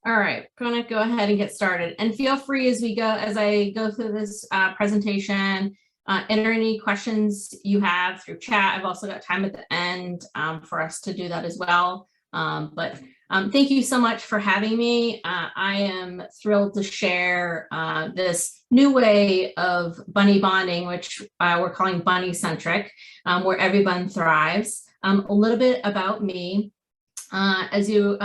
All right, going to go ahead and get started. And feel free as I go through this presentation, enter any questions you have through chat. I've also got time at the end for us to do that as well. Thank you so much for having me. I am thrilled to share this new way of bunny bonding, which we're calling Bunny-Centric, where EveryBun thrives. A little bit about me. As you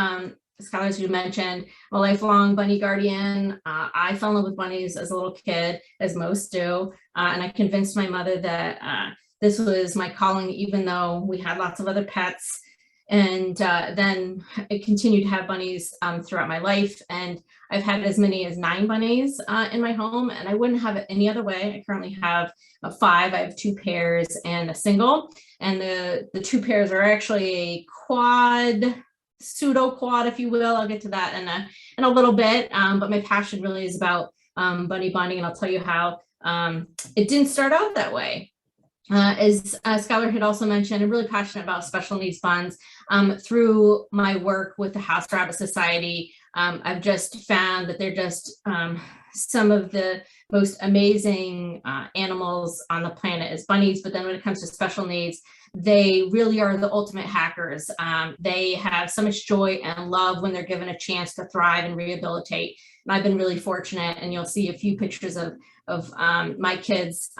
mentioned, I'm a lifelong bunny guardian. I fell in love with bunnies as a little kid, as most do, and I convinced my mother that this was my calling, even though we had lots of other pets. And then I continued to have bunnies throughout my life, and I've had as many as 9 bunnies in my home, and I wouldn't have it any other way. I currently have 5. I have 2 pairs and a single, and the 2 pairs are actually a quad, pseudo quad, if you will. I'll get to that in a little bit, but my passion really is about bunny bonding, and I'll tell you how it didn't start out that way. As Skylar had also mentioned, I'm really passionate about special needs buns. Through my work with the House Rabbit Society, I've just found that they're just some of the most amazing animals on the planet as bunnies. But then when it comes to special needs, they really are the ultimate hackers. They have so much joy and love when they're given a chance to thrive and rehabilitate. And I've been really fortunate, and you'll see a few pictures of my kids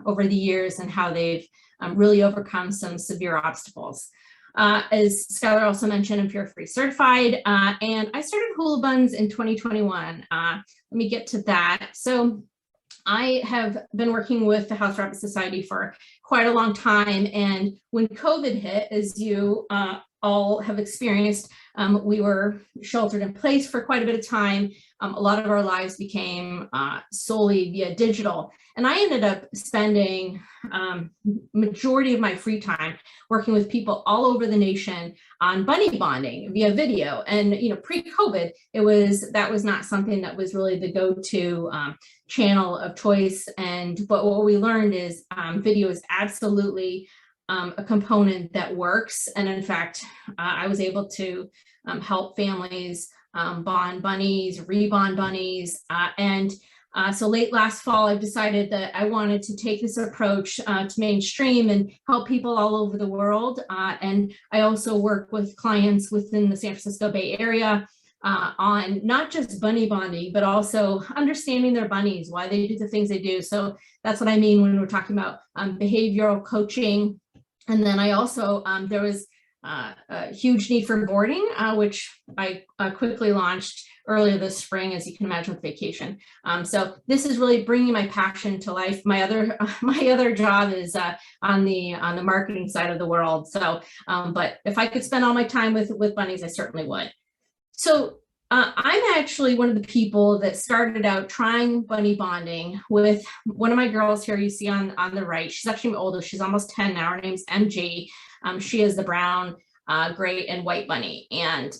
over the years and how they've really overcome some severe obstacles. As Skylar also mentioned, I'm Pure Free certified, and I started Hoolibuns in 2021. Let me get to that. So I have been working with the House Rabbit Society for quite a long time, and when COVID hit, as you all have experienced, we were sheltered in place for quite a bit of time. A lot of our lives became solely via digital, and I ended up spending majority of my free time working with people all over the nation on bunny bonding via video. And pre-COVID, that was not something that was really the go-to channel of choice. But what we learned is video is absolutely a component that works. And in fact, I was able to help families bond bunnies, rebond bunnies. So late last fall, I've decided that I wanted to take this approach to mainstream and help people all over the world. And I also work with clients within the San Francisco Bay Area on not just bunny bonding, but also understanding their bunnies, why they do the things they do. So that's what I mean when we're talking about behavioral coaching. And then I also, there was a huge need for boarding, which I quickly launched earlier this spring, as you can imagine, with vacation. So this is really bringing my passion to life. My other job is on the marketing side of the world. So, but if I could spend all my time with bunnies, I certainly would. So I'm actually one of the people that started out trying bunny bonding with one of my girls here you see on the right. She's actually my oldest. She's almost 10 now. Her name's MG. She is the brown, gray, and white bunny. And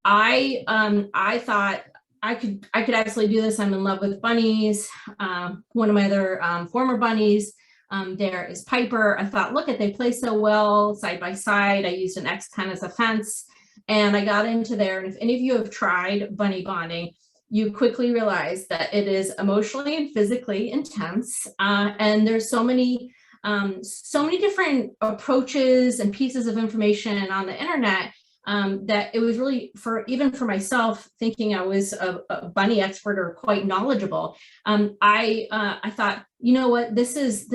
I thought I could absolutely do this. I'm in love with bunnies. One of my other former bunnies there is Piper. I thought, look they play so well side by side. I used an X10 as a fence. And I got into there, and if any of you have tried bunny bonding, you quickly realize that it is emotionally and physically intense. And there's so many different approaches and pieces of information on the internet that it was really, even for myself, thinking I was a bunny expert or quite knowledgeable. I thought, you know what, this is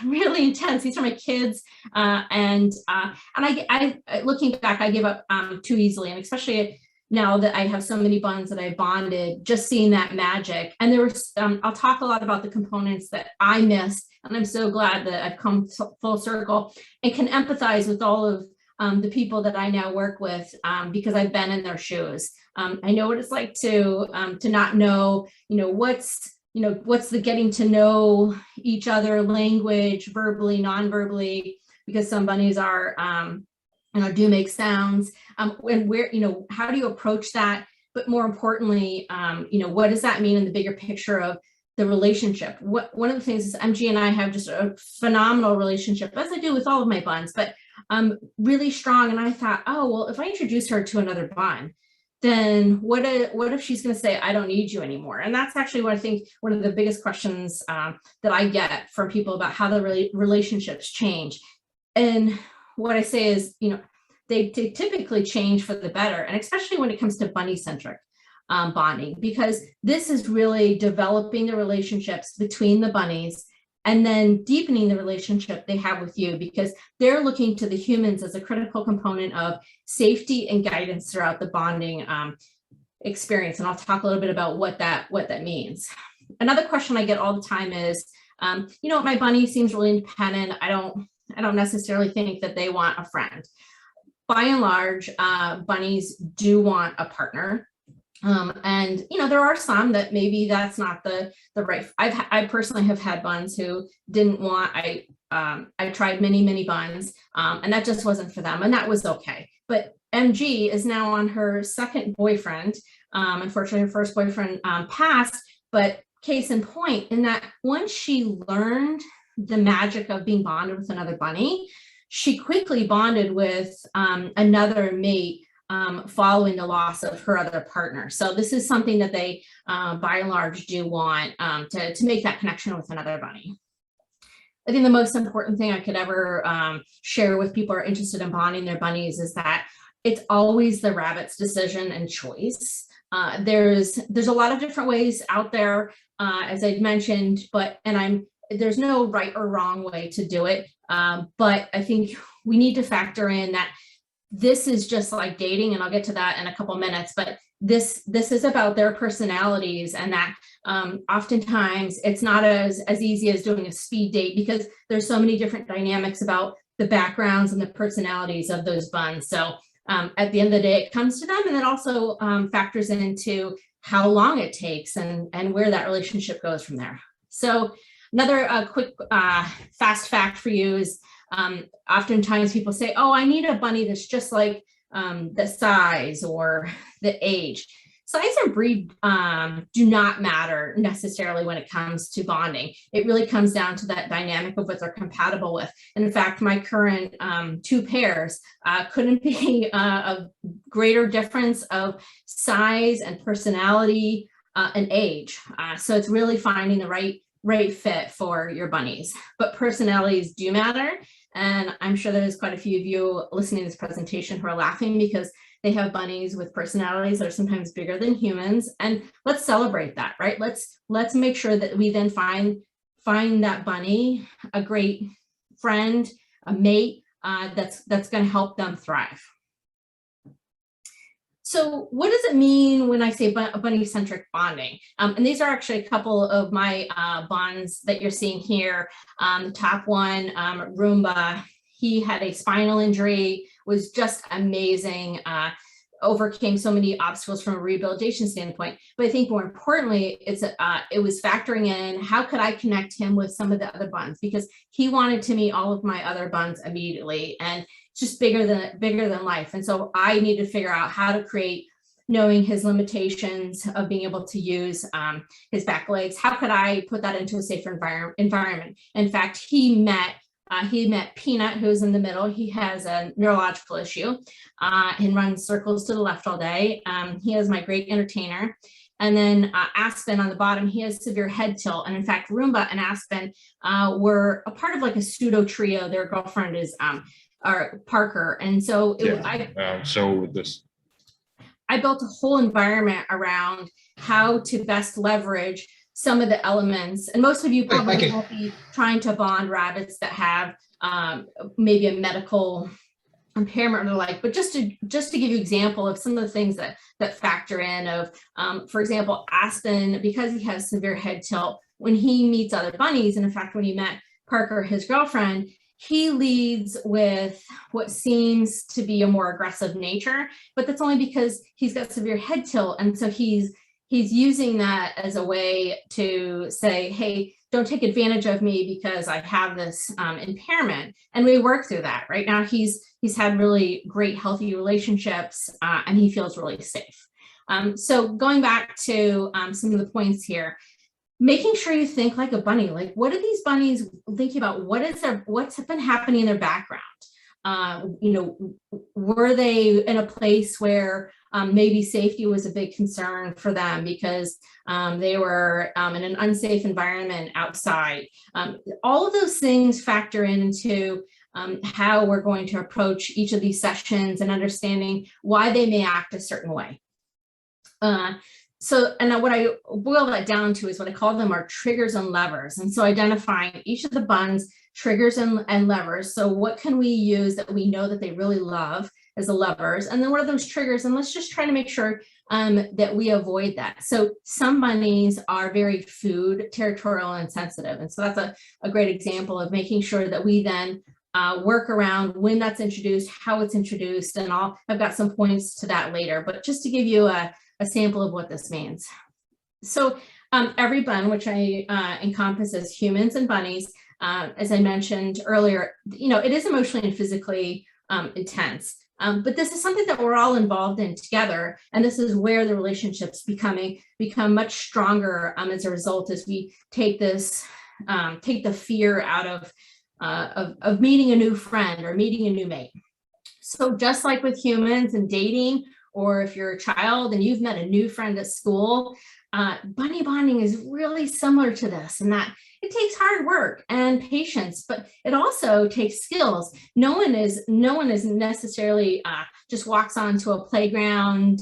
really intense. These are my kids, and I looking back, I gave up too easily, and especially now that I have so many buns that I bonded, just seeing that magic. And there was, I'll talk a lot about the components that I missed, and I'm so glad that I've come full circle and can empathize with all of the people that I now work with, because I've been in their shoes. I know what it's like to not know, what's the getting to know each other language, verbally, non-verbally, because some bunnies are, do make sounds, and where, how do you approach that? But more importantly, what does that mean in the bigger picture of the relationship? One of the things is MG and I have just a phenomenal relationship, as I do with all of my buns, but really strong. And I thought, oh, well, if I introduce her to another bun, then what if she's going to say, I don't need you anymore? And that's actually what I think one of the biggest questions that I get from people about how the relationships change. And what I say is, they typically change for the better, and especially when it comes to bunny-centric bonding, because this is really developing the relationships between the bunnies and then deepening the relationship they have with you, because they're looking to the humans as a critical component of safety and guidance throughout the bonding experience. And I'll talk a little bit about what that means. Another question I get all the time is, my bunny seems really independent. I don't necessarily think that they want a friend. By and large, bunnies do want a partner. And there are some that maybe that's not the right. I personally have had buns who didn't want. I tried many buns, and that just wasn't for them, and that was okay. But MG is now on her second boyfriend. Unfortunately, her first boyfriend passed. But case in point, in that once she learned the magic of being bonded with another bunny, she quickly bonded with another mate. Following the loss of her other partner. So this is something that they, by and large, do want to make that connection with another bunny. I think the most important thing I could ever share with people who are interested in bonding their bunnies is that it's always the rabbit's decision and choice. There's a lot of different ways out there, as I mentioned, there's no right or wrong way to do it. But I think we need to factor in that this is just like dating, and I'll get to that in a couple minutes, but this is about their personalities, and that oftentimes it's not as easy as doing a speed date, because there's so many different dynamics about the backgrounds and the personalities of those buns. So at the end of the day, it comes to them, and then also factors into how long it takes and where that relationship goes from there. So another quick fast fact for you is, oftentimes people say, oh, I need a bunny that's just like the size or the age. Size and breed do not matter necessarily when it comes to bonding. It really comes down to that dynamic of what they're compatible with. And in fact, my current 2 pairs couldn't be a greater difference of size and personality and age. So it's really finding the right fit for your bunnies. But personalities do matter. And I'm sure there's quite a few of you listening to this presentation who are laughing because they have bunnies with personalities that are sometimes bigger than humans. And let's celebrate that, right? Let's make sure that we then find that bunny a great friend, a mate that's going to help them thrive. So what does it mean when I say bunny-centric bonding? And these are actually a couple of my bonds that you're seeing here. The top one, Roomba, he had a spinal injury, was just amazing, overcame so many obstacles from a rehabilitation standpoint. But I think more importantly, it was factoring in, how could I connect him with some of the other buns? Because he wanted to meet all of my other buns immediately, and just bigger than life. And so I need to figure out how to create, knowing his limitations of being able to use his back legs. How could I put that into a safer environment? In fact, he met Peanut, who's in the middle. He has a neurological issue and runs circles to the left all day. He is my great entertainer. And then Aspen on the bottom, he has severe head tilt. And in fact, Roomba and Aspen were a part of like a pseudo trio. Their girlfriend is Parker. And so I built a whole environment around how to best leverage some of the elements. And most of you probably won't be trying to bond rabbits that have maybe a medical impairment or the like, but just to give you an example of some of the things that factor in of, for example, Aspen, because he has severe head tilt, when he meets other bunnies, and in fact, when he met Parker, his girlfriend, he leads with what seems to be a more aggressive nature, but that's only because he's got severe head tilt. And so he's using that as a way to say, hey, don't take advantage of me because I have this impairment. And we work through that. Right now, he's had really great, healthy relationships, and he feels really safe. So going back to some of the points here, making sure you think like a bunny. Like, what are these bunnies thinking about? What's been happening in their background? Were they in a place where maybe safety was a big concern for them because they were in an unsafe environment outside. All of those things factor into how we're going to approach each of these sessions and understanding why they may act a certain way. And what I boil that down to is what I call them are triggers and levers. And so identifying each of the buns, triggers and levers. So what can we use that we know that they really love as the levers? And then what are those triggers? And let's just try to make sure that we avoid that. So some bunnies are very food territorial and sensitive. And so that's a great example of making sure that we then work around when that's introduced, how it's introduced, and I've got some points to that later, but just to give you a sample of what this means. So EveryBun, which encompasses humans and bunnies, as I mentioned earlier, it is emotionally and physically intense. But this is something that we're all involved in together. And this is where the relationships become much stronger as a result, as we take the fear out of meeting a new friend or meeting a new mate. So just like with humans and dating, or if you're a child and you've met a new friend at school, bunny bonding is really similar to this, in that it takes hard work and patience, but it also takes skills. No one is necessarily just walks onto a playground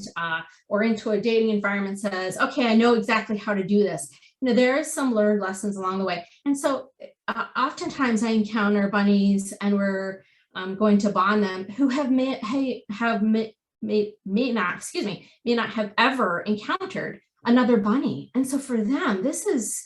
or into a dating environment and says, okay, I know exactly how to do this. There are some learned lessons along the way. And so oftentimes I encounter bunnies and we're going to bond them who may not have ever encountered another bunny. And so for them, this is,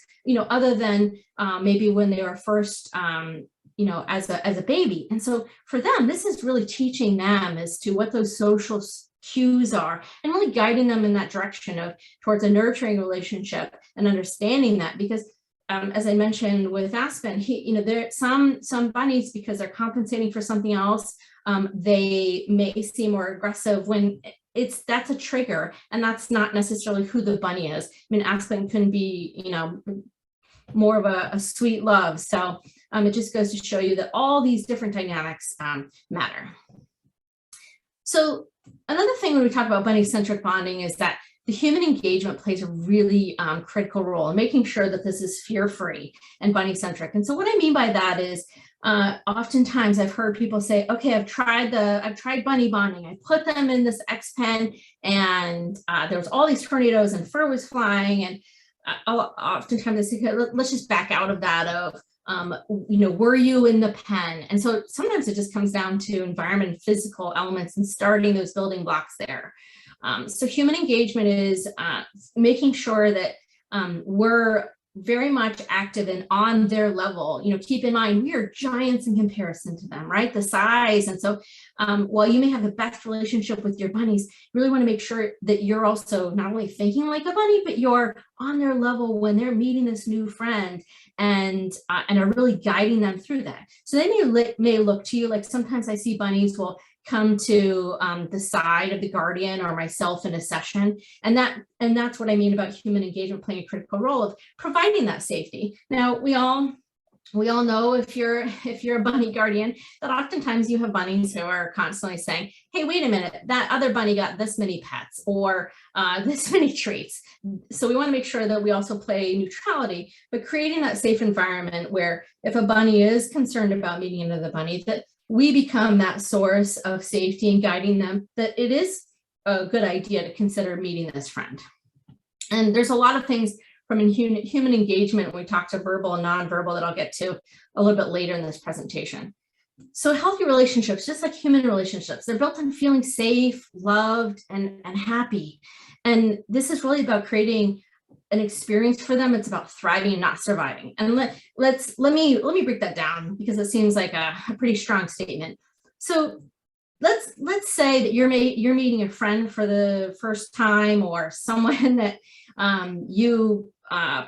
other than maybe when they were first, as a baby. And so for them, this is really teaching them as to what those social cues are and really guiding them in that direction towards a nurturing relationship and understanding that, because as I mentioned with Aspen, there some bunnies, because they're compensating for something else, they may seem more aggressive when that's a trigger, and that's not necessarily who the bunny is. I mean, Aspen can be, more of a sweet love. So it just goes to show you that all these different dynamics matter. So another thing when we talk about bunny-centric bonding is that the human engagement plays a really critical role in making sure that this is fear-free and bunny-centric. And so what I mean by that is oftentimes I've heard people say, okay, I've tried bunny bonding. I put them in this X pen and there was all these tornadoes and fur was flying. And oftentimes I say, let's just back out of that were you in the pen? And so sometimes it just comes down to environment and physical elements and starting those building blocks there. So human engagement is making sure that we're very much active and on their level. Keep in mind, we are giants in comparison to them, right? The size. And so while you may have the best relationship with your bunnies, you really want to make sure that you're also not only thinking like a bunny, but you're on their level when they're meeting this new friend and are really guiding them through that. So they may look to you, like sometimes I see bunnies will come to the side of the guardian or myself in a session. And that's what I mean about human engagement playing a critical role of providing that safety. Now, we all know if you're a bunny guardian, that oftentimes you have bunnies who are constantly saying, hey, wait a minute, that other bunny got this many pets or this many treats. So we want to make sure that we also play neutrality, but creating that safe environment where if a bunny is concerned about meeting another bunny, that we become that source of safety and guiding them, that it is a good idea to consider meeting this friend. And there's a lot of things from human engagement when we talk to verbal and nonverbal that I'll get to a little bit later in this presentation. So healthy relationships, just like human relationships, they're built on feeling safe, loved, and happy. And this is really about creating an experience for them. It's about thriving and not surviving. And let me break that down, because it seems like a pretty strong statement. So let's say that you're meeting a friend for the first time, or someone that you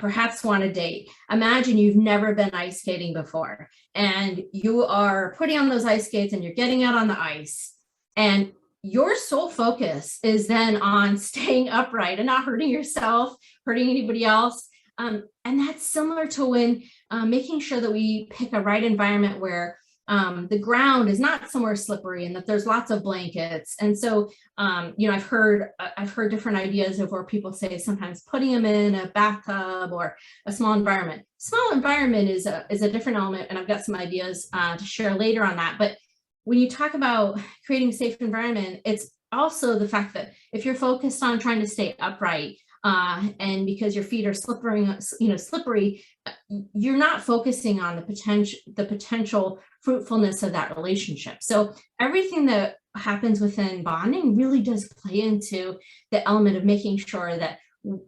perhaps want to date. Imagine you've never been ice skating before, and you are putting on those ice skates and you're getting out on the ice, and your sole focus is then on staying upright and not hurting yourself, hurting anybody else. And that's similar to when making sure that we pick a right environment where the ground is not somewhere slippery and that there's lots of blankets. And so, I've heard different ideas of where people say sometimes putting them in a bathtub or a small environment. Small environment is a different element, and I've got some ideas to share later on that. But when you talk about creating a safe environment, it's also the fact that if you're focused on trying to stay upright, and because your feet are slippery, you're not focusing on the potential fruitfulness of that relationship. So everything that happens within bonding really does play into the element of making sure that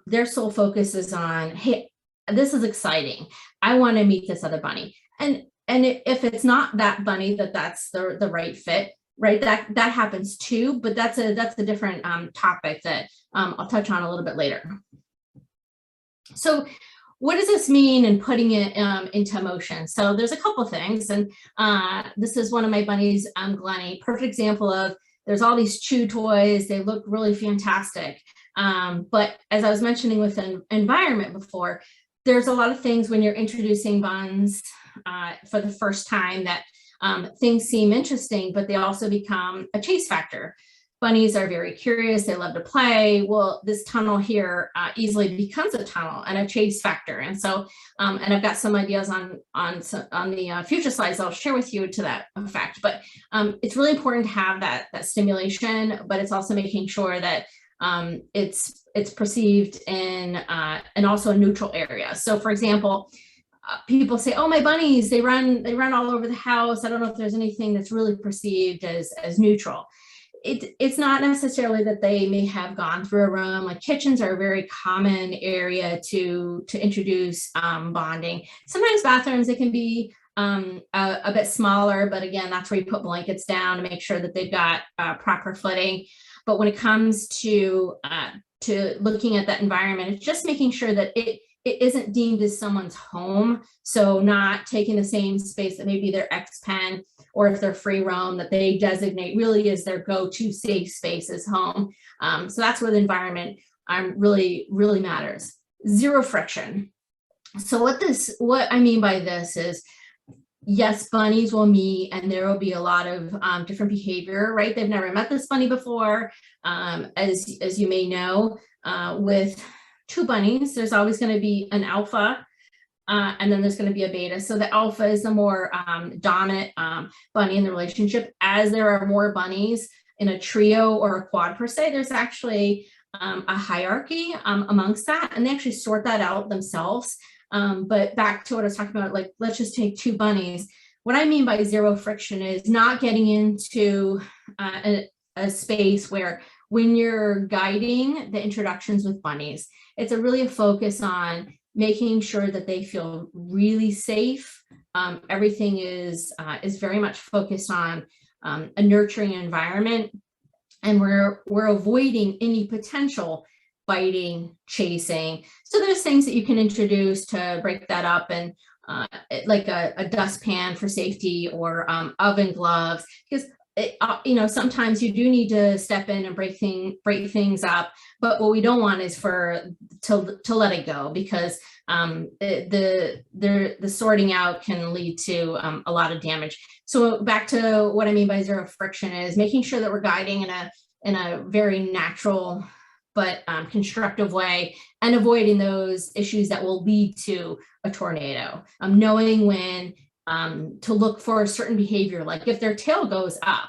their sole focus is on, hey, this is exciting. I want to meet this other bunny. And if it's not that bunny that's the right fit, right, that happens too, but that's a different topic that I'll touch on a little bit later. So what does this mean in putting it into motion? So there's a couple things, and this is one of my bunnies, Glennie, perfect example of, there's all these chew toys, they look really fantastic. But as I was mentioning with an environment before, there's a lot of things when you're introducing buns for the first time that things seem interesting, but they also become a chase factor. Bunnies are very curious, they love to play. Well, this tunnel here easily becomes a tunnel and a chase factor. And so, and I've got some ideas on the future slides I'll share with you to that effect. But it's really important to have that stimulation, but it's also making sure that it's perceived in and also a neutral area. So for example, people say, oh, my bunnies, they run all over the house. I don't know if there's anything that's really perceived as neutral. It's not necessarily that they may have gone through a room. Like kitchens are a very common area to introduce bonding. Sometimes bathrooms, they can be a bit smaller, but again, that's where you put blankets down to make sure that they've got proper footing. But when it comes to looking at that environment, it's just making sure that it isn't deemed as someone's home. So not taking the same space that maybe their ex-pen, or if they're free roam, that they designate really as their go-to safe space is home. So that's where the environment really, really matters. Zero friction. So what I mean by this is, yes, bunnies will meet and there will be a lot of different behavior, right? They've never met this bunny before. As you may know, with two bunnies, there's always going to be an alpha and then there's going to be a beta. So the alpha is the more dominant bunny in the relationship. As there are more bunnies in a trio or a quad per se, there's actually a hierarchy amongst that, and they actually sort that out themselves. But back to what I was talking about, like, let's just take two bunnies. What I mean by zero friction is not getting into a space where when you're guiding the introductions with bunnies, it's really a focus on making sure that they feel really safe. Everything is very much focused on a nurturing environment, and we're avoiding any potential biting, chasing. So there's things that you can introduce to break that up, and like a dustpan for safety, or oven gloves, because sometimes you do need to step in and break things up. But what we don't want is to let it go, because the sorting out can lead to a lot of damage. So back to what I mean by zero friction is making sure that we're guiding in a very natural but constructive way, and avoiding those issues that will lead to a tornado. Knowing when to look for a certain behavior, like if their tail goes up.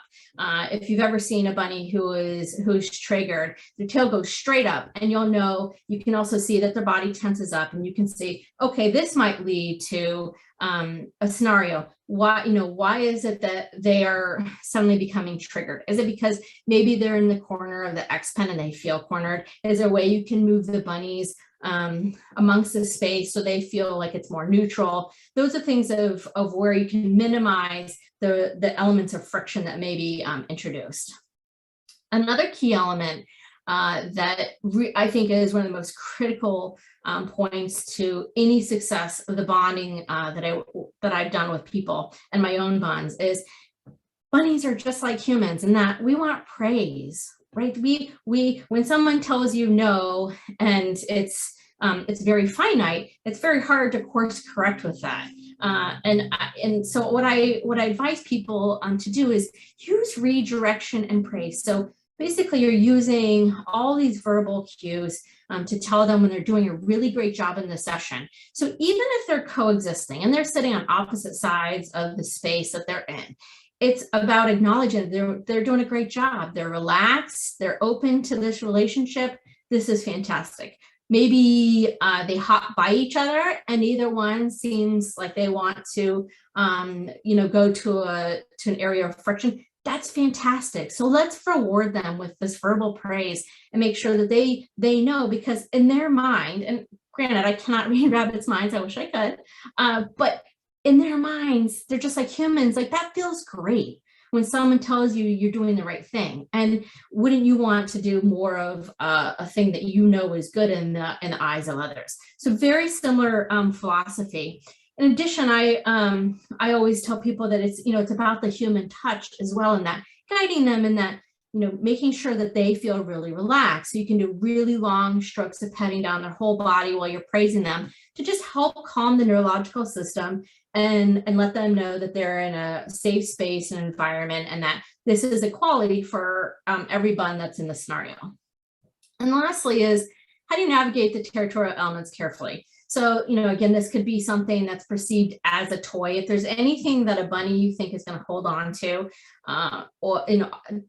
If you've ever seen a bunny who's triggered, their tail goes straight up, and you'll know. You can also see that their body tenses up, and you can see, okay, this might lead to a scenario. Why is it that they are suddenly becoming triggered? Is it because maybe they're in the corner of the X pen and they feel cornered? Is there a way you can move the bunnies amongst the space so they feel like it's more neutral? Those are things of where you can minimize the elements of friction that may be introduced. Another key element that I think is one of the most critical points to any success of the bonding that I've done with people and my own bonds is, bunnies are just like humans in that we want praise, right? We when someone tells you no and it's it's very finite, it's very hard to course correct with that. And so what I advise people to do is use redirection and praise. So basically you're using all these verbal cues to tell them when they're doing a really great job in the session. So even if they're coexisting and they're sitting on opposite sides of the space that they're in, it's about acknowledging they're doing a great job. They're relaxed, they're open to this relationship. This is fantastic. Maybe they hop by each other and either one seems like they want to, go to an area of friction. That's fantastic. So let's reward them with this verbal praise and make sure that they know, because in their mind, and granted, I cannot read rabbits' minds, I wish I could, but in their minds, they're just like humans. Like, that feels great when someone tells you you're doing the right thing. And wouldn't you want to do more of a thing that you know is good in the eyes of others? So very similar philosophy. In addition, I always tell people that it's about the human touch as well, and that guiding them in that, making sure that they feel really relaxed. So you can do really long strokes of petting down their whole body while you're praising them to just help calm the neurological system and let them know that they're in a safe space and environment, and that this is a quality for every bun that's in the scenario. And lastly is, how do you navigate the territorial elements carefully? So, again, this could be something that's perceived as a toy. If there's anything that a bunny you think is going to hold on to, or,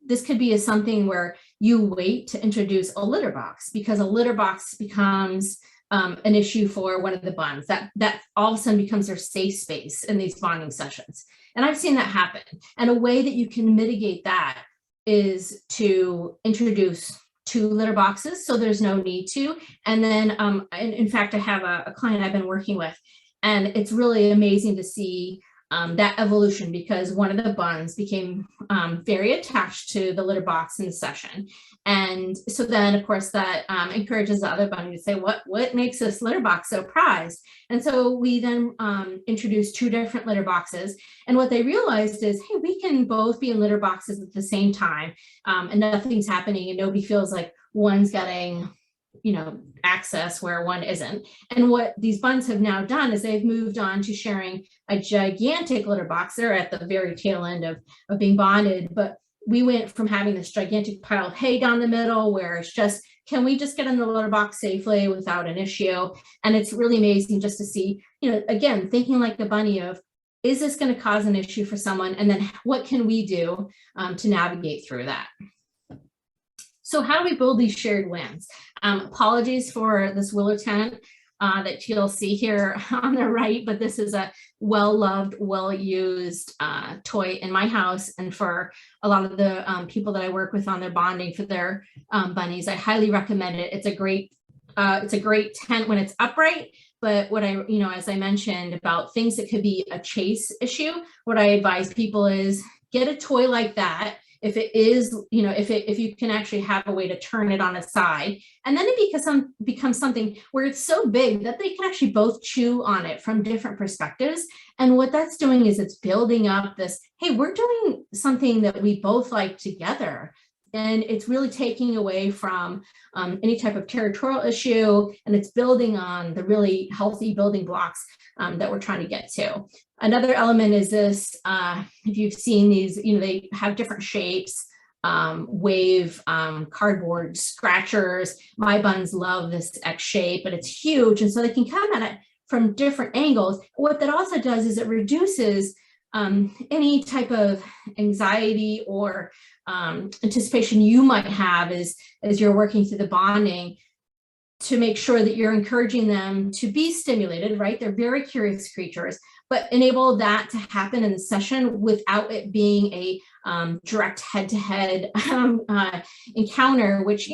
this could be something where you wait to introduce a litter box, because a litter box becomes an issue for one of the buns that all of a sudden becomes their safe space in these bonding sessions. And I've seen that happen. And a way that you can mitigate that is to introduce 2 litter boxes, so there's no need to. And then, in fact, I have a client I've been working with, and it's really amazing to see that evolution, because one of the buns became very attached to the litter box in the session. And so then, of course, that encourages the other bunny to say, what makes this litter box so prized? And so we then introduced 2 different litter boxes. And what they realized is, hey, we can both be in litter boxes at the same time, and nothing's happening, and nobody feels like one's getting access where one isn't. And what these buns have now done is they've moved on to sharing a gigantic litter box. They're at the very tail end of being bonded, but we went from having this gigantic pile of hay down the middle where it's just, can we just get in the litter box safely without an issue? And it's really amazing just to see, again, thinking like the bunny of, is this going to cause an issue for someone? And then what can we do to navigate through that? So how do we build these shared wins? Apologies for this willow tent that you'll see here on the right, but this is a well-loved, well-used toy in my house. And for a lot of the people that I work with on their bonding for their bunnies, I highly recommend it. It's a great tent when it's upright. But what as I mentioned about things that could be a chase issue, what I advise people is get a toy like that. If it is, if you can actually have a way to turn it on its side, and then it becomes something where it's so big that they can actually both chew on it from different perspectives. And what that's doing is it's building up this, hey, we're doing something that we both like together. And it's really taking away from any type of territorial issue, and it's building on the really healthy building blocks that we're trying to get to. Another element is this, if you've seen these, they have different shapes, wave, cardboard scratchers. My buns love this X shape, but it's huge. And so they can come at it from different angles. What that also does is it reduces any type of anxiety or anticipation you might have as you're working through the bonding, to make sure that you're encouraging them to be stimulated, right? They're very curious creatures, but enable that to happen in the session without it being a direct head-to-head encounter, which,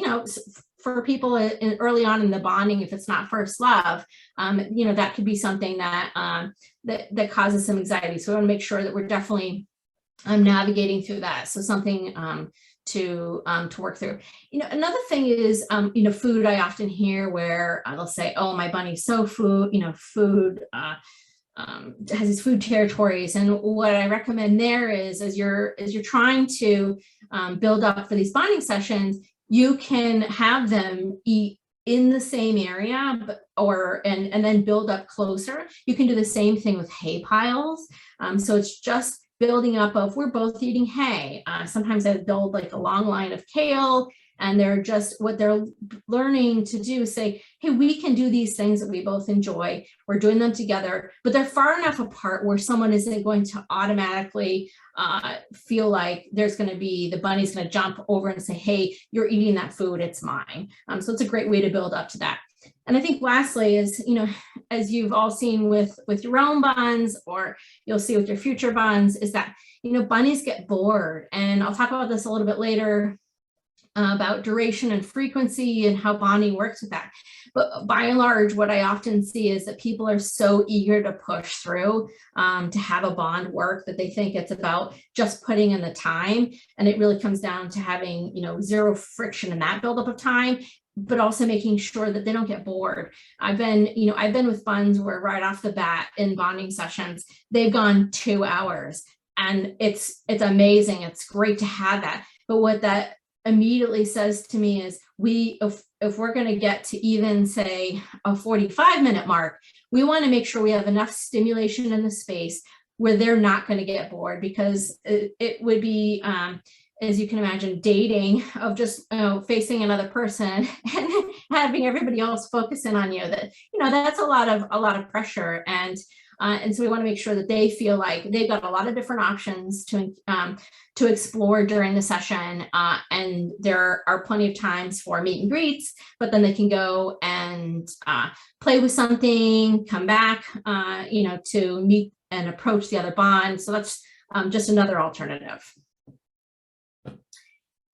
for people early on in the bonding, if it's not first love, that could be something that that causes some anxiety. So we want to make sure that we're definitely navigating through that. So something to work through. Another thing is, food. I often hear where they'll say, "Oh, my bunny's so food has these food territories." And what I recommend there is, as you're trying to build up for these bonding sessions, you can have them eat in the same area, but and then build up closer. You can do the same thing with hay piles. So it's just building up of, we're both eating hay. Sometimes I build like a long line of kale, and they're just, what they're learning to do is say, hey, we can do these things that we both enjoy. We're doing them together, but they're far enough apart where someone isn't going to automatically feel like there's going to be, the bunny's going to jump over and say, hey, you're eating that food, it's mine. So it's a great way to build up to that. And I think lastly is, as you've all seen with your own buns, or you'll see with your future buns, is that, bunnies get bored. And I'll talk about this a little bit later, about duration and frequency and how bonding works with that. But by and large, what I often see is that people are so eager to push through to have a bond work, that they think it's about just putting in the time. And it really comes down to having, zero friction in that buildup of time, but also making sure that they don't get bored. I've been with buns where right off the bat in bonding sessions, they've gone 2 hours, and it's amazing. It's great to have that. But what that immediately says to me is, if we're going to get to even say a 45-minute mark, we want to make sure we have enough stimulation in the space where they're not going to get bored, because it would be, as you can imagine, dating of just facing another person and having everybody else focus in on you. That that's a lot of pressure, and so we want to make sure that they feel like they've got a lot of different options to explore during the session, and there are plenty of times for meet and greets, but then they can go and play with something, come back, to meet and approach the other bond. So that's just another alternative.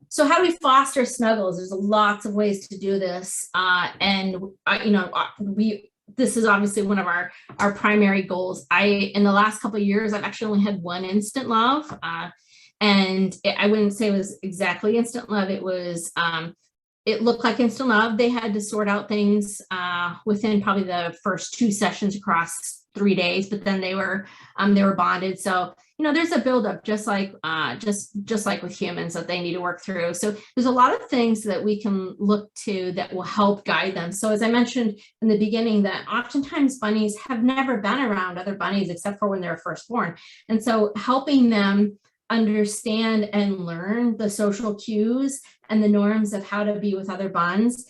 So how do we foster snuggles? There's lots of ways to do this, and this is obviously one of our primary goals. In the last couple of years, I've actually only had one instant love, and I wouldn't say it was exactly instant love. It was, it looked like instant love. They had to sort out things within probably the first 2 sessions across 3 days, but then they were bonded. So there's a buildup, just like with humans, that they need to work through. So there's a lot of things that we can look to that will help guide them. So as I mentioned in the beginning, that oftentimes bunnies have never been around other bunnies except for when they were first born. And so helping them understand and learn the social cues and the norms of how to be with other buns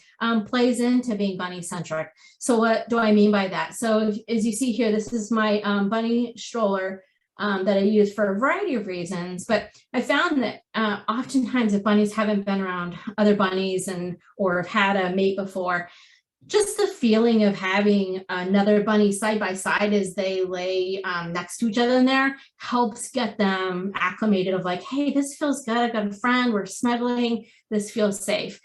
plays into being bunny-centric. So what do I mean by that? So as you see here, this is my bunny stroller that I use for a variety of reasons, but I found that oftentimes if bunnies haven't been around other bunnies or have had a mate before, just the feeling of having another bunny side by side as they lay next to each other in there helps get them acclimated of like, hey, this feels good. I've got a friend, we're snuggling, this feels safe.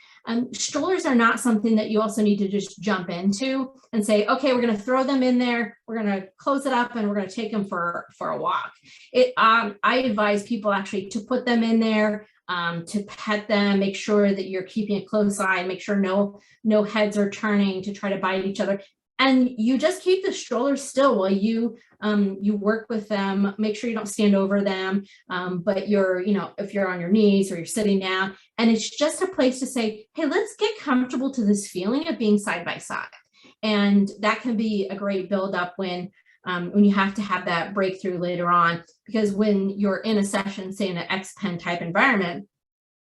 Strollers are not something that you also need to just jump into and say, okay, we're going to throw them in there, we're going to close it up, and we're going to take them for a walk. I advise people actually to put them in there, to pet them, make sure that you're keeping a close eye, make sure no heads are turning to try to bite each other. And you just keep the stroller still while you work with them. Make sure you don't stand over them, but if you're on your knees or you're sitting down, and it's just a place to say, hey, let's get comfortable to this feeling of being side by side. And that can be a great buildup when you have to have that breakthrough later on, because when you're in a session, say in an X-Pen type environment,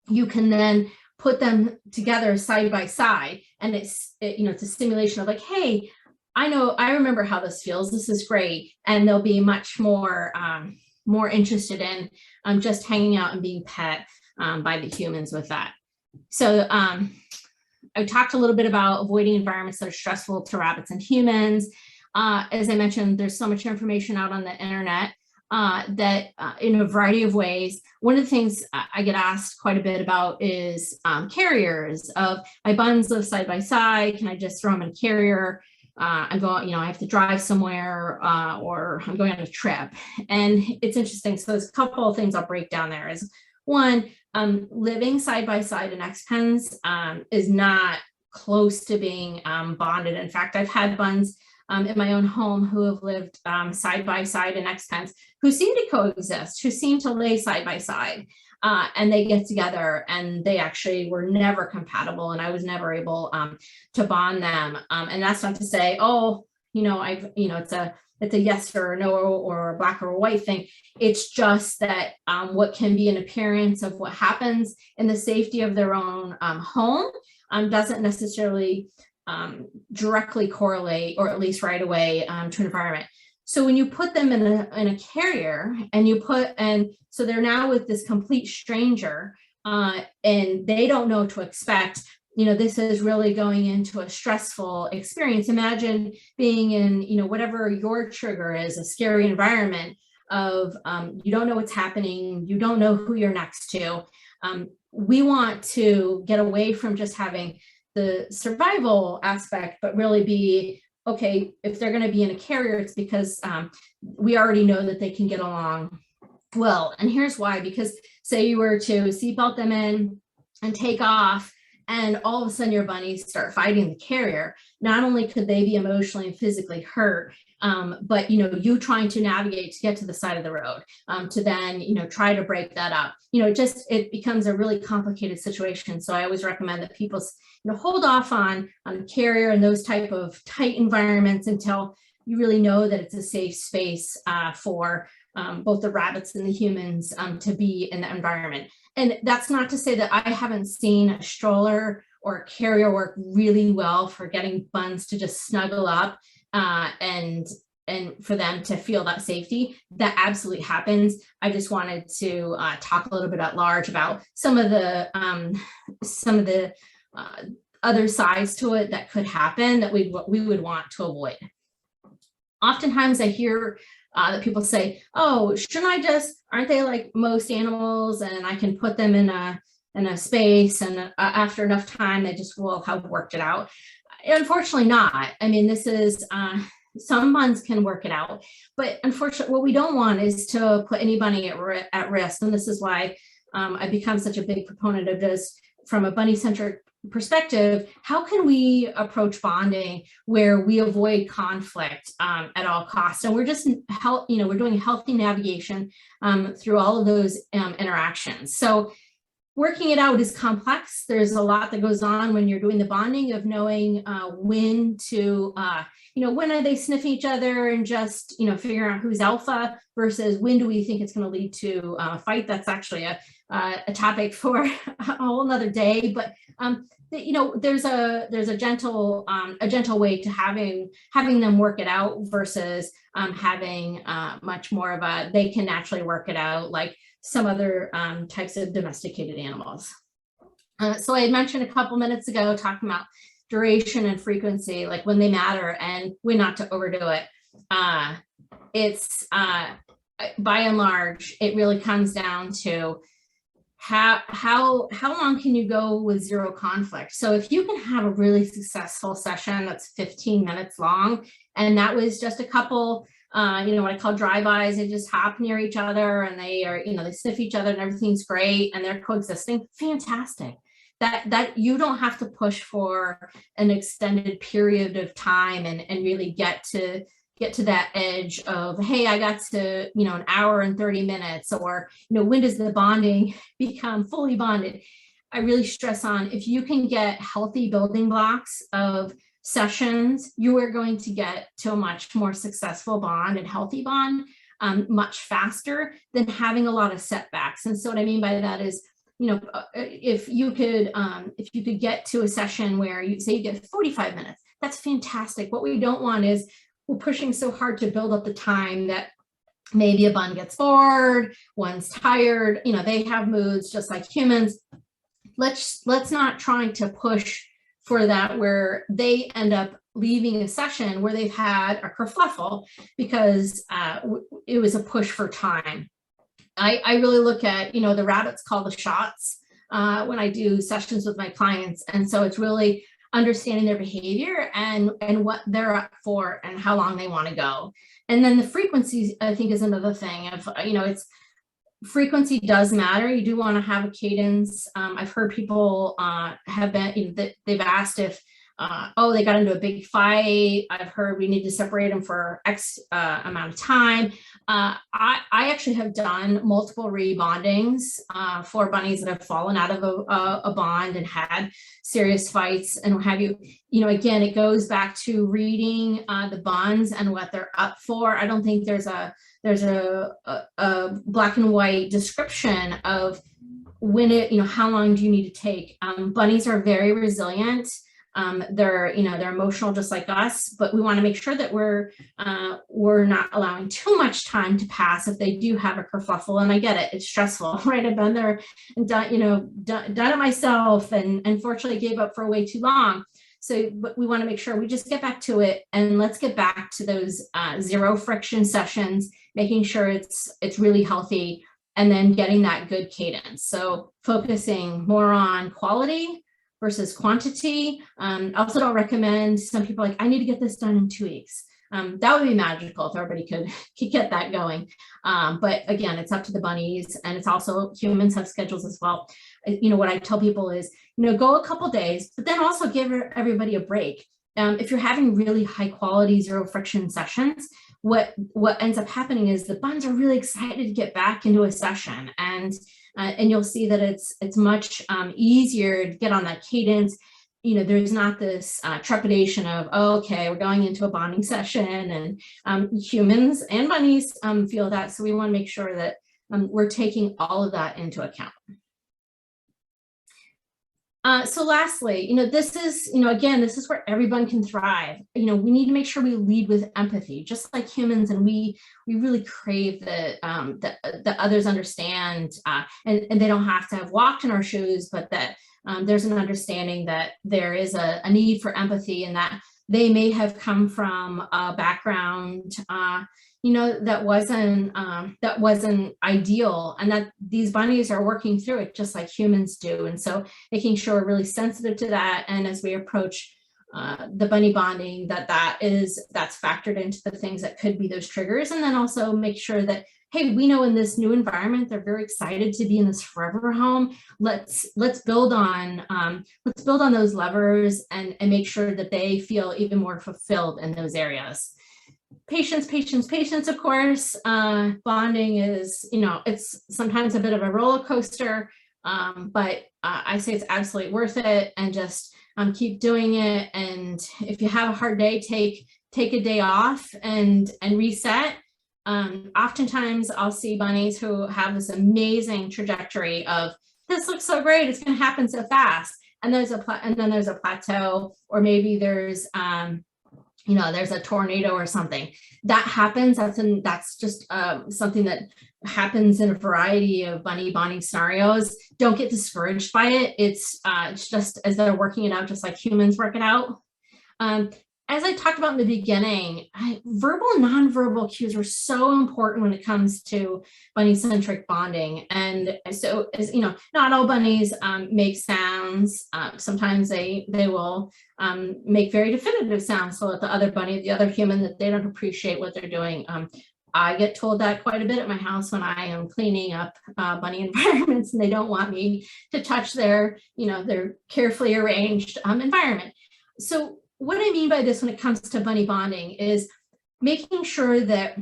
you can then put them together side by side, and it's a stimulation of like, hey, I remember how this feels. This is great. And they'll be much more interested in just hanging out and being pet by the humans with that. So I talked a little bit about avoiding environments that are stressful to rabbits and humans. As I mentioned, there's so much information out on the internet that in a variety of ways. One of the things I get asked quite a bit about is carriers of my buns live side by side. Can I just throw them in a carrier? I'm going, I have to drive somewhere or I'm going on a trip. And it's interesting. So there's a couple of things I'll break down there. Is one, living side by side in X-Pens is not close to being bonded. In fact, I've had buns in my own home who have lived side by side in X-Pens who seem to coexist, who seem to lay side by side. and they get together, and they actually were never compatible, and I was never able to bond them. And that's not to say, oh, it's a yes or a no or a black or a white thing. It's just that what can be an appearance of what happens in the safety of their own home doesn't necessarily directly correlate, or at least right away, to an environment. So when you put them in a carrier, and so they're now with this complete stranger, and they don't know what to expect. This is really going into a stressful experience. Imagine being in, whatever your trigger is, a scary environment of, you don't know what's happening, you don't know who you're next to. We want to get away from just having the survival aspect, but really be, okay, if they're going to be in a carrier, it's because we already know that they can get along well. And here's why: because say you were to seatbelt them in and take off, and all of a sudden your bunnies start fighting the carrier, not only could they be emotionally and physically hurt, but you trying to navigate to get to the side of the road, to then try to break that up, it becomes a really complicated situation. So I always recommend that people hold off on carrier and those type of tight environments until you really know that it's a safe space for both the rabbits and the humans to be in the environment. And that's not to say that I haven't seen a stroller or a carrier work really well for getting buns to just snuggle up and for them to feel that safety. That absolutely happens. I just wanted to talk a little bit at large about some of the other sides to it that could happen that we would want to avoid. Oftentimes I hear that people say, oh, aren't they like most animals, and I can put them in a space, and after enough time they just will have worked it out. Unfortunately not. I mean, this is some buns can work it out, but unfortunately what we don't want is to put anybody at risk. And this is why I've become such a big proponent of this from a bunny-centric perspective. How can we approach bonding where we avoid conflict at all costs? And we're just we're doing healthy navigation through all of those interactions. So working it out is complex. There's a lot that goes on when you're doing the bonding, of knowing when to when are they sniffing each other and just figuring out who's alpha, versus when do we think it's going to lead to a fight. That's actually a topic for a whole nother day. But there's a gentle way to having them work it out, versus having much more of a, they can naturally work it out like some other types of domesticated animals. So I mentioned a couple minutes ago talking about duration and frequency, like when they matter and when not to overdo it. It's by and large, it really comes down to how long can you go with zero conflict. So if you can have a really successful session that's 15 minutes long, and that was just a couple what I call drive-bys, they just hop near each other and they are they sniff each other and everything's great and they're coexisting, fantastic. That you don't have to push for an extended period of time and really get to that edge of, hey, I got to, an hour and 30 minutes, or, when does the bonding become fully bonded? I really stress on, if you can get healthy building blocks of sessions, you are going to get to a much more successful bond and healthy bond much faster than having a lot of setbacks. And so what I mean by that is, if you could get to a session where you say you get 45 minutes, that's fantastic. What we don't want is we're pushing so hard to build up the time that maybe a bun gets bored, one's tired, they have moods just like humans. Let's not try to push for that where they end up leaving a session where they've had a kerfluffle because it was a push for time. I really look at, the rabbits call the shots when I do sessions with my clients. And so it's really understanding their behavior and what they're up for and how long they want to go. And then the frequency, I think, is another thing of, frequency does matter. You do want to have a cadence. I've heard people have been, they've asked if oh, they got into a big fight. I've heard we need to separate them for X amount of time. I actually have done multiple rebondings for bunnies that have fallen out of a bond and had serious fights and what have you. You know, again, it goes back to reading the bonds and what they're up for. I don't think there's a black and white description of when it, you know, how long do you need to take. Bunnies are very resilient. They're emotional just like us, but we want to make sure that we're not allowing too much time to pass if they do have a kerfuffle. And I get it, it's stressful, right? I've been there and done it myself, and unfortunately gave up for way too long. So, but we want to make sure we just get back to it, and let's get back to those zero friction sessions, making sure it's really healthy, and then getting that good cadence. So focusing more on quality versus quantity. I also don't recommend, some people are like, I need to get this done in 2 weeks. That would be magical if everybody could get that going. But again, it's up to the bunnies, and it's also humans have schedules as well. You know, what I tell people is, you know, go a couple days, but then also give everybody a break. If you're having really high quality zero friction sessions, what ends up happening is the buns are really excited to get back into a session, and you'll see that it's much easier to get on that cadence. You know, there's not this trepidation of, oh, okay, we're going into a bonding session, and humans and bunnies feel that. So we want to make sure that we're taking all of that into account. So lastly, you know, this is, you know, again, this is where everyone can thrive. You know, we need to make sure we lead with empathy, just like humans, and we really crave that others understand, and they don't have to have walked in our shoes, but that there's an understanding that there is a need for empathy, and that they may have come from a background, you know, that wasn't ideal, and that these bunnies are working through it just like humans do. And so making sure we're really sensitive to that, and as we approach the bunny bonding, that's factored into the things that could be those triggers. And then also make sure that, hey, we know in this new environment they're very excited to be in this forever home. Let's build on those levers and make sure that they feel even more fulfilled in those areas. Patience, of course. Bonding is, you know, it's sometimes a bit of a roller coaster, but I say it's absolutely worth it, and just keep doing it. And if you have a hard day, take a day off and reset. Oftentimes I'll see bunnies who have this amazing trajectory of, this looks so great, it's going to happen so fast, and then there's a plateau, or maybe there's you know, there's a tornado or something that happens. That's just something that happens in a variety of bunny bonding scenarios. Don't get discouraged by it. It's just as they're working it out, just like humans work it out. As I talked about in the beginning, verbal and nonverbal cues are so important when it comes to bunny-centric bonding. And so, as you know, not all bunnies make sounds. Sometimes they will make very definitive sounds, so that the other bunny, the other human, that they don't appreciate what they're doing. I get told that quite a bit at my house when I am cleaning up bunny environments, and they don't want me to touch their, you know, their carefully arranged environment. So what I mean by this when it comes to bunny bonding is making sure that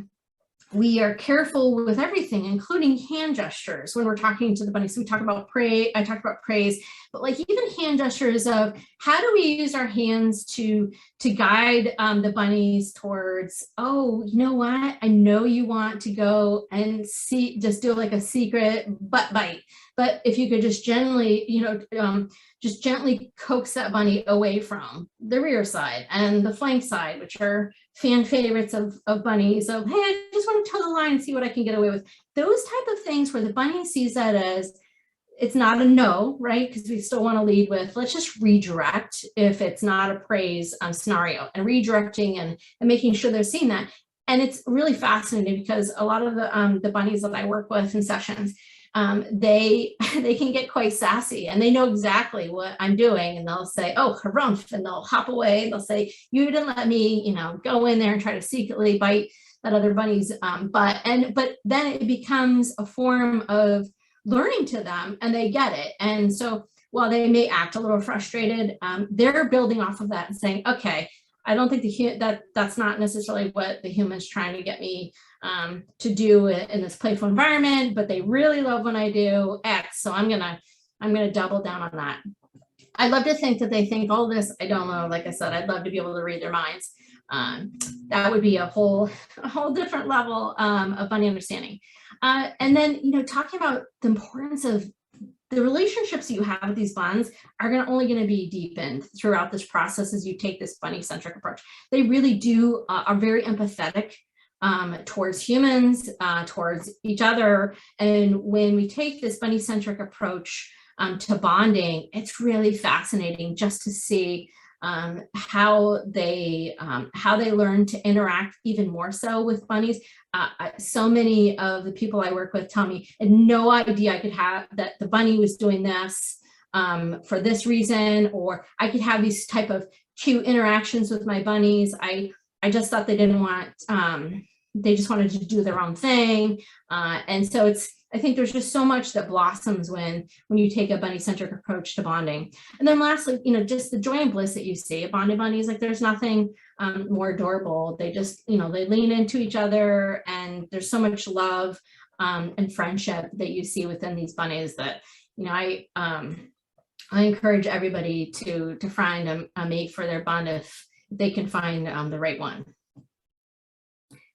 we are careful with everything, including hand gestures when we're talking to the bunny. So we talk about praise, I talked about praise, but like even hand gestures of how do we use our hands to guide the bunnies towards, oh, you know what? I know you want to go and just do like a secret butt bite, but if you could just gently, you know, just gently coax that bunny away from the rear side and the flank side, which are fan favorites of bunnies. So, hey, I just want to toe the line and see what I can get away with. Those type of things where the bunny sees that as, it's not a no, right? Because we still want to lead with, let's just redirect if it's not a praise scenario, and redirecting and making sure they're seeing that. And it's really fascinating because a lot of the bunnies that I work with in sessions, they can get quite sassy, and they know exactly what I'm doing, and they'll say, oh, harumph, and they'll hop away, and they'll say, you didn't let me, you know, go in there and try to secretly bite that other bunny's butt. But then it becomes a form of learning to them, and they get it. And so while they may act a little frustrated, they're building off of that and saying, okay, I don't think that's not necessarily what the human's trying to get me to do in this playful environment, but they really love when I do X, so I'm gonna double down on that. I'd love to think that they think all this. I don't know. Like I said, I'd love to be able to read their minds. That would be a whole different level of bunny understanding. And then, talking about the importance of the relationships you have with these buns are only going to be deepened throughout this process as you take this bunny-centric approach. They really are very empathetic towards humans, towards each other. And when we take this bunny-centric approach to bonding, it's really fascinating just to see how they learn to interact even more so with bunnies. So many of the people I work with tell me, I had no idea I could have that the bunny was doing this for this reason, or I could have these type of cute interactions with my bunnies. I just thought they didn't want, they just wanted to do their own thing. And so I think there's just so much that blossoms when you take a bunny-centric approach to bonding. And then lastly, just the joy and bliss that you see at bonded bunnies, like there's nothing more adorable. They just, they lean into each other, and there's so much love and friendship that you see within these bunnies that, I encourage everybody to find a mate for their bond if they can find the right one.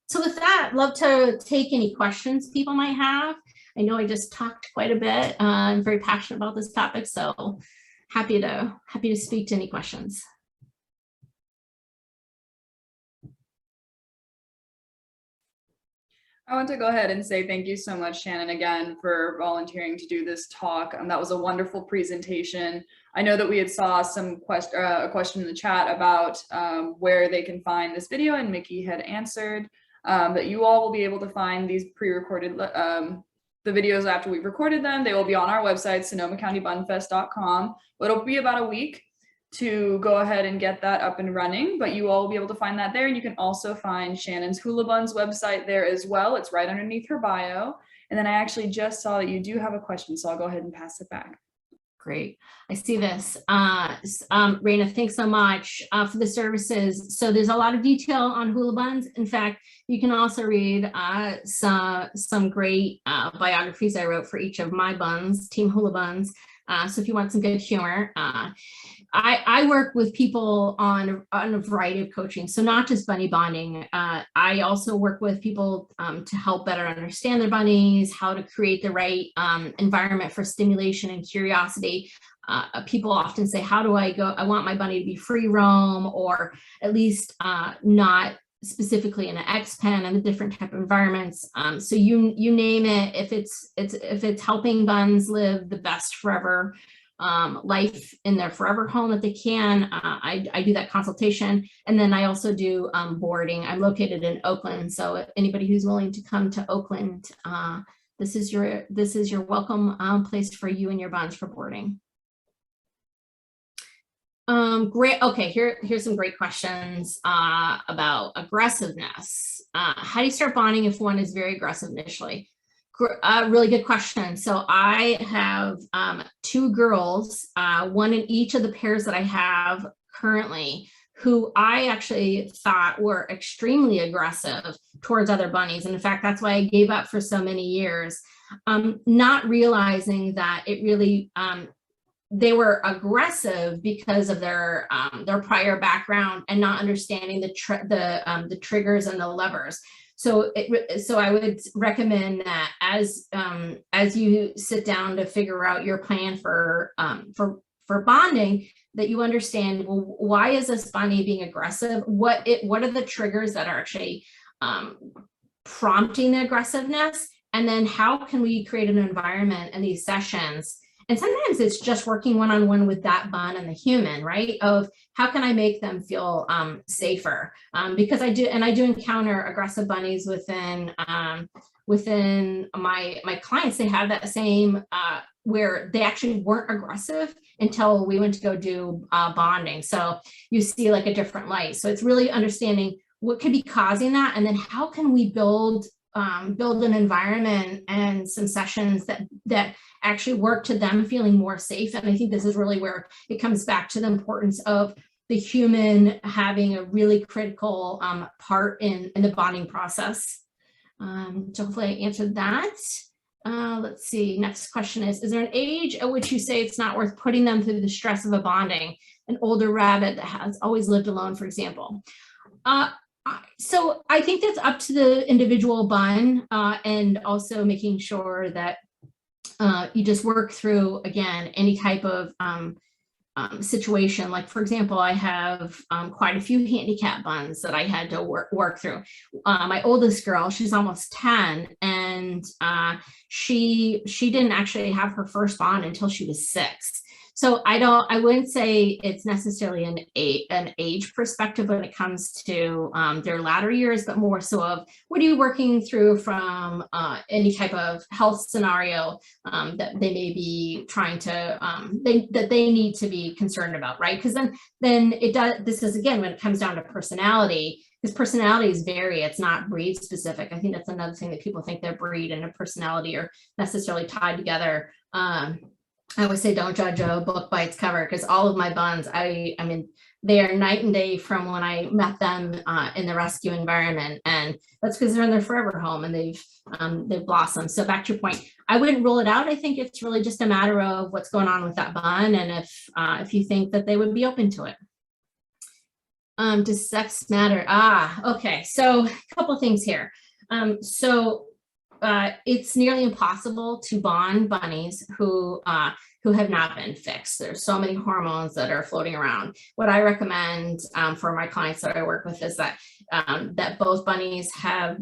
So with that, I'd love to take any questions people might have. I know I just talked quite a bit. I'm very passionate about this topic, so happy to speak to any questions. I want to go ahead and say thank you so much, Shannon, again, for volunteering to do this talk. That was a wonderful presentation. I know that we had saw some a question in the chat about where they can find this video, and Mickey had answered that you all will be able to find these pre-recorded the videos after we've recorded them. They will be on our website, SonomaCountyBunfest.com. It'll be about a week to go ahead and get that up and running, but you all will be able to find that there. And you can also find Shannon's Hoolibuns website there as well. It's right underneath her bio. And then I actually just saw that you do have a question, so I'll go ahead and pass it back. Great. I see this. Raina, thanks so much for the services. So there's a lot of detail on Hoolibuns. In fact, you can also read some great biographies I wrote for each of my buns, Team Hoolibuns. So if you want some good humor, I work with people on a variety of coaching, so not just bunny bonding. I also work with people to help better understand their bunnies, how to create the right environment for stimulation and curiosity. People often say, how do I go? I want my bunny to be free roam, or at least not specifically in an X pen and the different type of environments. So you name it, if it's helping buns live the best forever life in their forever home that they can, I do that consultation. And then I also do boarding. I'm located in Oakland, so if anybody who's willing to come to Oakland, this is your welcome place for you and your buns for boarding. Great. Okay, here's some great questions about aggressiveness. How do you start bonding if one is very aggressive initially? Really good question. So I have 2 girls, one in each of the pairs that I have currently, who I actually thought were extremely aggressive towards other bunnies. And in fact, that's why I gave up for so many years, not realizing that it really, they were aggressive because of their prior background and not understanding the triggers and the levers. So I would recommend that as you sit down to figure out your plan for bonding, that you understand, well, why is this bunny being aggressive? What are the triggers that are actually prompting the aggressiveness? And then how can we create an environment in these sessions? And sometimes it's just working one-on-one with that bun and the human, right? Of how can I make them feel safer? Because I do encounter aggressive bunnies within my clients. They have that same where they actually weren't aggressive until we went to go do bonding. So you see like a different light. So it's really understanding what could be causing that, and then how can we build build an environment and some sessions that actually work to them feeling more safe. And I think this is really where it comes back to the importance of the human having a really critical part in the bonding process. So hopefully I answered that. Let's see, next question is there an age at which you say it's not worth putting them through the stress of a bonding? An older rabbit that has always lived alone, for example. So I think that's up to the individual bun, and also making sure that you just work through, again, any type of situation. Like, for example, I have quite a few handicap buns that I had to work through. My oldest girl, she's almost 10, and she didn't actually have her first bond until she was 6. So I wouldn't say it's necessarily an age perspective when it comes to their latter years, but more so of what are you working through from any type of health scenario that they may be trying to, that they need to be concerned about, right? Because then it does, this is again, when it comes down to personality, because personalities vary, it's not breed specific. I think that's another thing that people think their breed and a personality are necessarily tied together. I always say don't judge a book by its cover, because all of my buns, I mean, they are night and day from when I met them in the rescue environment, and that's because they're in their forever home and they've blossomed. So back to your point, I wouldn't rule it out. I think it's really just a matter of what's going on with that bun, and if you think that they would be open to it. Does sex matter? Okay. So a couple things here. It's nearly impossible to bond bunnies who have not been fixed. There's so many hormones that are floating around. What I recommend for my clients that I work with is that both bunnies have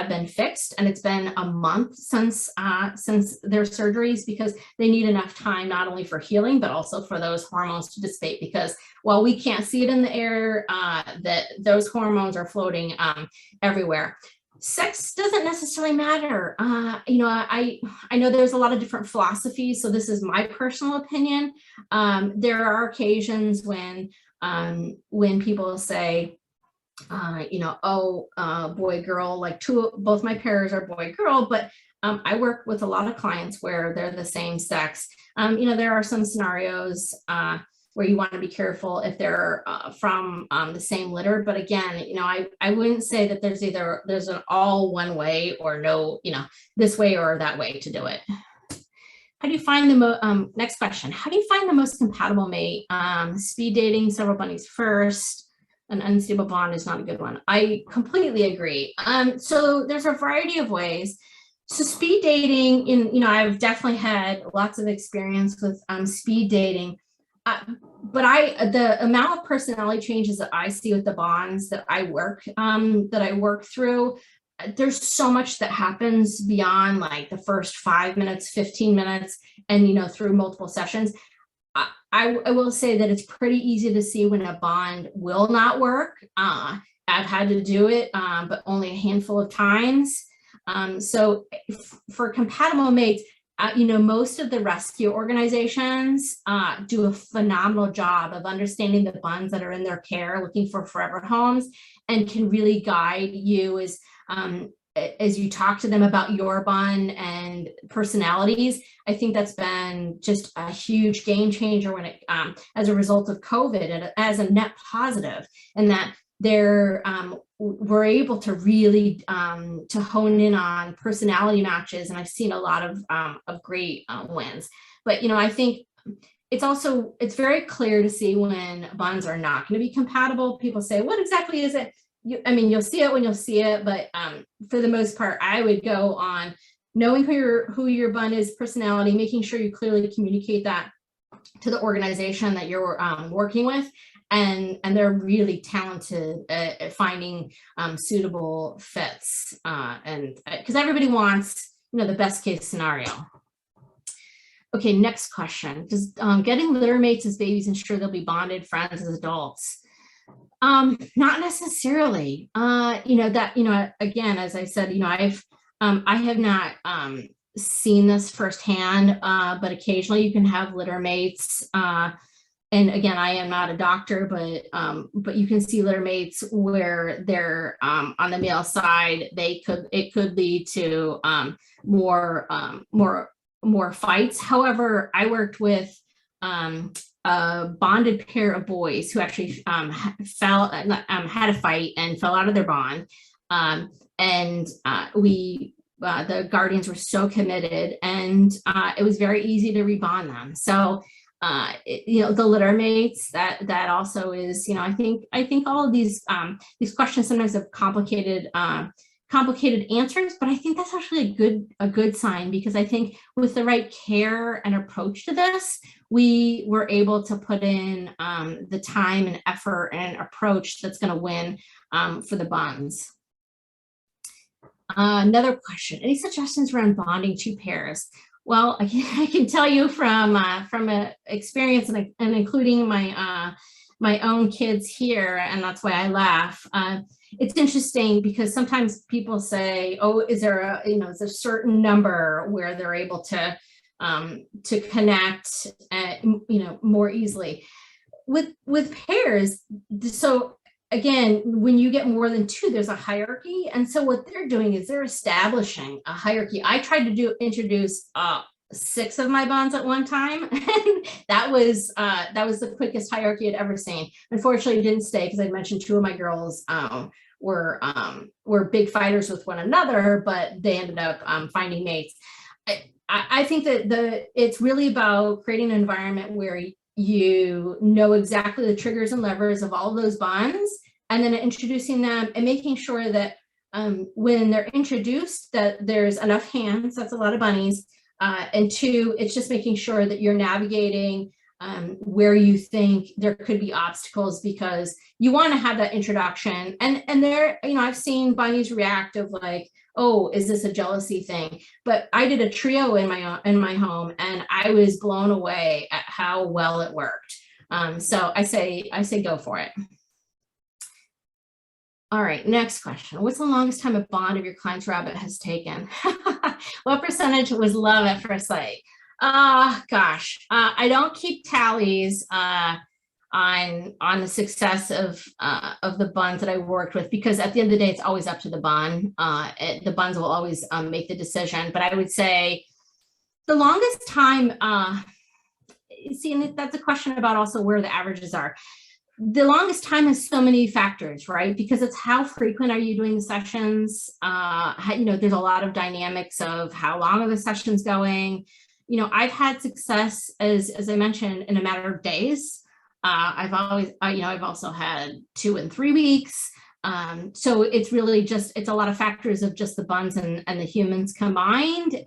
been fixed, and it's been a month since their surgeries, because they need enough time not only for healing but also for those hormones to dissipate. Because while we can't see it in the air, that those hormones are floating everywhere. Sex doesn't necessarily matter. You know, I know there's a lot of different philosophies, so this is my personal opinion. There are occasions when people say, you know, oh, boy, girl, like both my pairs are boy, girl, but I work with a lot of clients where they're the same sex. You know, there are some scenarios where you want to be careful if they're from the same litter. But again, you know, I wouldn't say that there's an all one way or no, you know, this way or that way to do it. How do you find the next question? How do you find the most compatible mate? Speed dating several bunnies first. An unstable bond is not a good one. I completely agree. So there's a variety of ways. So speed dating, you know, I've definitely had lots of experience with speed dating. But the amount of personality changes that I see with the bonds that I work through, there's so much that happens beyond like the first 5 minutes, 15 minutes, and, you know, through multiple sessions. I will say that it's pretty easy to see when a bond will not work. I've had to do it, but only a handful of times. So for compatible mates, you know, most of the rescue organizations do a phenomenal job of understanding the buns that are in their care, looking for forever homes, and can really guide you as you talk to them about your bun and personalities. I think that's been just a huge game changer when it, as a result of COVID, and as a net positive, and that we're able to really to hone in on personality matches, and I've seen a lot of great wins. But, you know, I think it's very clear to see when buns are not going to be compatible. People say, what exactly is it? I mean, you'll see it when you'll see it, but for the most part, I would go on knowing who your bun is, personality, making sure you clearly communicate that to the organization that you're working with. And they're really talented at finding suitable fits, and because everybody wants, you know, the best case scenario. Okay, next question. Does getting litter mates as babies ensure they'll be bonded friends as adults? Not necessarily. You know, that, you know, again, as I said, you know, I have not seen this firsthand, but occasionally you can have litter mates and again, I am not a doctor, but you can see litter mates where they're on the male side, it could lead to more fights. However, I worked with a bonded pair of boys who actually had a fight and fell out of their bond, and the guardians were so committed, and it was very easy to rebond them. So the litter mates, that also is, I think all of these questions sometimes have complicated answers, but I think that's actually a good sign, because I think with the right care and approach to this, we were able to put in the time and effort and approach that's going to win for the buns. Another question: any suggestions around bonding two pairs? Well, I can tell you from experience and including my own kids here, and that's why I laugh. It's interesting because sometimes people say, "Oh, is there is a certain number where they're able to connect, more easily with pairs?" So again, when you get more than two, there's a hierarchy. And so what they're doing is they're establishing a hierarchy. I tried to introduce 6 of my bonds at one time. And that was the quickest hierarchy I'd ever seen. Unfortunately, it didn't stay, because I mentioned 2 of my girls were big fighters with one another, but they ended up finding mates. I think that it's really about creating an environment where you know exactly the triggers and levers of all of those bonds, and then introducing them and making sure that when they're introduced, that there's enough hands. That's a lot of bunnies. And 2, it's just making sure that you're navigating where you think there could be obstacles, because you want to have that introduction. And there, I've seen bunnies react of like, oh, is this a jealousy thing? But I did a trio in my home, and I was blown away at how well it worked. So I say go for it. All right, next question. What's the longest time a bond of your client's rabbit has taken? What percentage was love at first sight? Gosh, I don't keep tallies on the success of the buns that I worked with, because at the end of the day, it's always up to the bun. The buns will always make the decision. But I would say the longest time, and that's a question about also where the averages are. The longest time has so many factors, right? Because it's how frequent are you doing the sessions? There's a lot of dynamics of how long are the sessions going. I've had success, as I mentioned, in a matter of days. I've also had 2 and 3 weeks. So it's really it's a lot of factors of just the buns and the humans combined.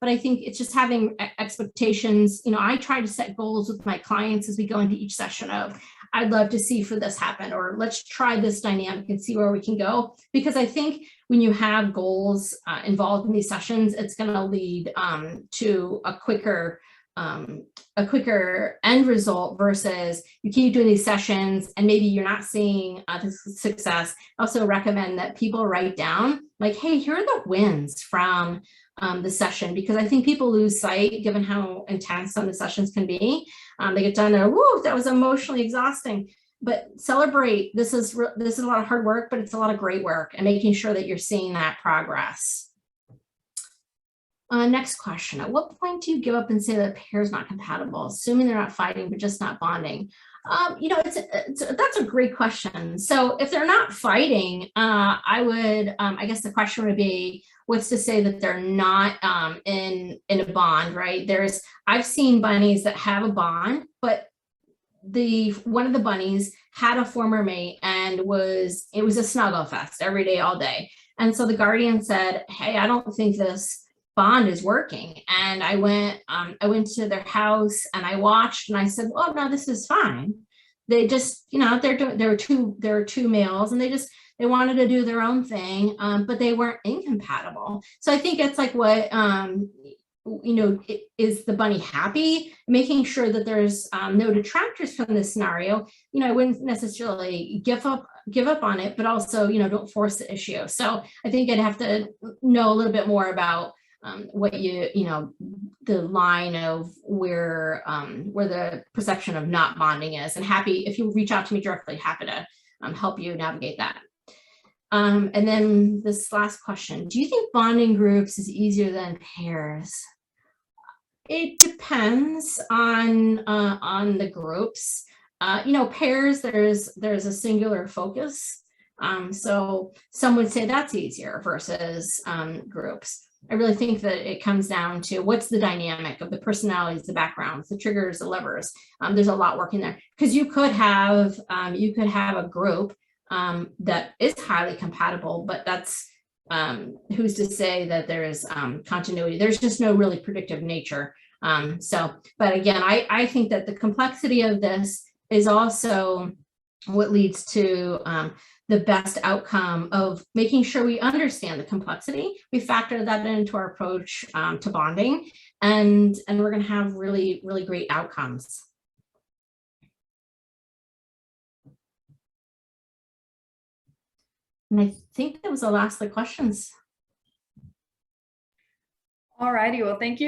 But I think it's just having expectations. I try to set goals with my clients as we go into each session of, I'd love to see for this happen, or let's try this dynamic and see where we can go. Because I think when you have goals involved in these sessions, it's going to lead to a quicker end result, versus you keep doing these sessions and maybe you're not seeing the success. I also recommend that people write down, like, hey, here are the wins from the session, because I think people lose sight, given how intense some of the sessions can be. They get done there, woo, that was emotionally exhausting. But celebrate, this is a lot of hard work, but it's a lot of great work, and making sure that you're seeing that progress. Next question: at what point do you give up and say that a pair is not compatible, assuming they're not fighting but just not bonding? That's a great question. So if they're not fighting, I would, I guess the question would be, what's to say that they're not in a bond, right? I've seen bunnies that have a bond, but one of the bunnies had a former mate, and it was a snuggle fest every day, all day. And so the guardian said, hey, I don't think this bond is working. And I went to their house and I watched, and I said, oh no, this is fine. They just, there were two males, and they wanted to do their own thing, but they weren't incompatible. So I think it's like, what, is the bunny happy? Making sure that there's no detractors from this scenario. I wouldn't necessarily give up on it, but also, don't force the issue. So I think I'd have to know a little bit more about what the line of where the perception of not bonding is, and happy if you reach out to me directly, happy to help you navigate that. And then this last question, do you think bonding groups is easier than pairs? It depends on the groups. Pairs, there's a singular focus. So some would say that's easier versus groups. I really think that it comes down to what's the dynamic of the personalities, the backgrounds, the triggers, the levers. There's a lot working there, because you could have a group that is highly compatible, but that's who's to say that there is continuity. There's just no really predictive nature. But again, I think that the complexity of this is also what leads to the best outcome of making sure we understand the complexity. We factor that into our approach to bonding, and we're going to have really, really great outcomes. And I think that was the last of the questions. All righty, well, thank you